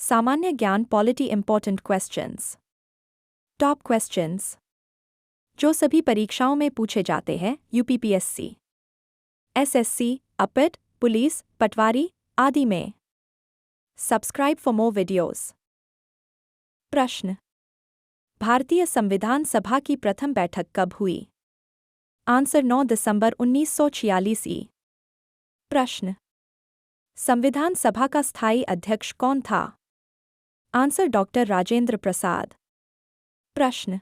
सामान्य ज्ञान polity important questions. Top questions जो सभी परीक्षाओं में पूछे जाते हैं, यूपीपीएससी, एसएससी, अपिट, पुलिस, पटवारी आदि में। Subscribe for more videos. प्रश्न: भारतीय संविधान सभा की प्रथम बैठक कब हुई? आंसर 9 दिसंबर 1946 ई। प्रश्न: संविधान सभा का स्थायी अध्यक्ष कौन था? Answer doctor Rajendra Prasad. प्रश्न: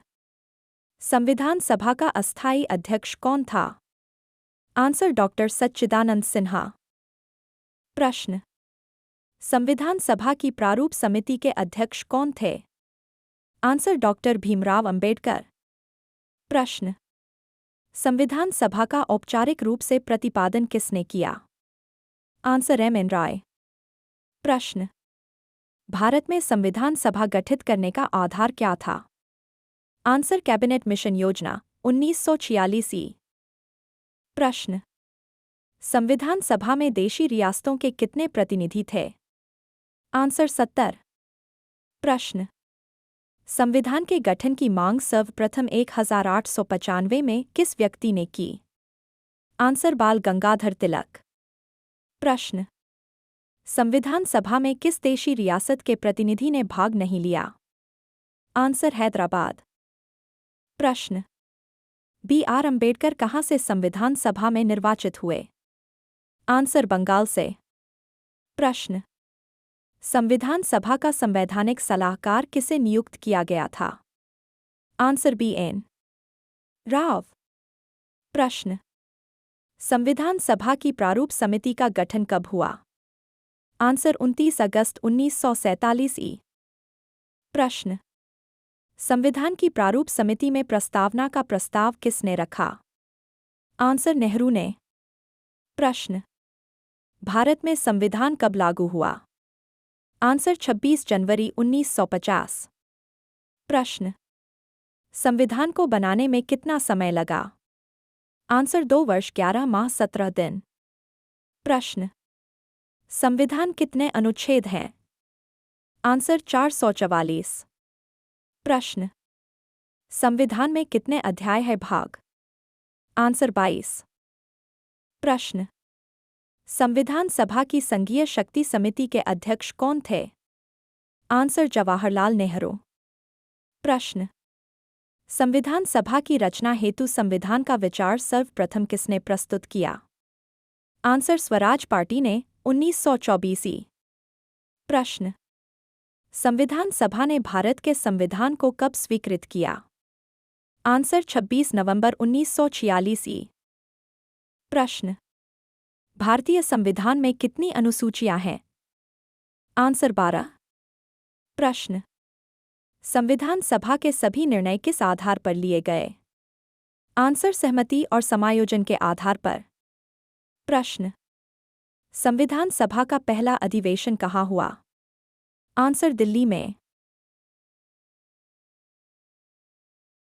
संविधान सभा का अस्थायी अध्यक्ष कौन था? आंसर डॉक्टर सच्चिदानंद सिन्हा। प्रश्न: संविधान सभा की प्रारूप समिति के अध्यक्ष कौन थे? Answer doctor Bhimrao Ambedkar. प्रश्न: संविधान सभा का औपचारिक रूप से प्रतिपादन किसने किया? Answer M N. राय। प्रश्न: भारत में संविधान सभा गठित करने का आधार क्या था? आंसर कैबिनेट मिशन योजना 1946 ई। प्रश्न: संविधान सभा में देशी रियासतों के कितने प्रतिनिधि थे? आंसर 70। प्रश्न: संविधान के गठन की मांग सर्वप्रथम 1895 में किस व्यक्ति ने की? आंसर बाल गंगाधर तिलक। प्रश्न: संविधान सभा में किस देशी रियासत के प्रतिनिधि ने भाग नहीं लिया? आंसर हैदराबाद। प्रश्न: बी.आर. अंबेडकर कहाँ से संविधान सभा में निर्वाचित हुए? आंसर बंगाल से। प्रश्न: संविधान सभा का संवैधानिक सलाहकार किसे नियुक्त किया गया था? Answer B N. राव। प्रश्न: संविधान सभा की प्रारूप समिति का गठन कब हुआ? आंसर 29 अगस्त 1947 ई। प्रश्न: संविधान की प्रारूप समिति में प्रस्तावना का प्रस्ताव किसने रखा? आंसर नेहरू ने। प्रश्न: भारत में संविधान कब लागू हुआ? आंसर 26 जनवरी 1950। प्रश्न: संविधान को बनाने में कितना समय लगा? आंसर 2 वर्ष 11 माह 17 दिन। प्रश्न: संविधान कितने अनुच्छेद हैं? आंसर 444। प्रश्न: संविधान में कितने अध्याय है भाग? आंसर 22। प्रश्न: संविधान सभा की संघीय शक्ति समिति के अध्यक्ष कौन थे? आंसर जवाहरलाल नेहरू। प्रश्न: संविधान सभा की रचना हेतु संविधान का विचार सर्वप्रथम किसने प्रस्तुत किया? आंसर स्वराज पार्टी ने 1924 ई। प्रश्न: संविधान सभा ने भारत के संविधान को कब स्वीकृत किया? आंसर 26 नवंबर 1946 ई। प्रश्न: भारतीय संविधान में कितनी अनुसूचियां हैं? आंसर 12। प्रश्न: संविधान सभा के सभी निर्णय किस आधार पर लिए गए? आंसर सहमति और समायोजन के आधार पर। प्रश्न: संविधान सभा का पहला अधिवेशन कहाँ हुआ? आंसर दिल्ली में।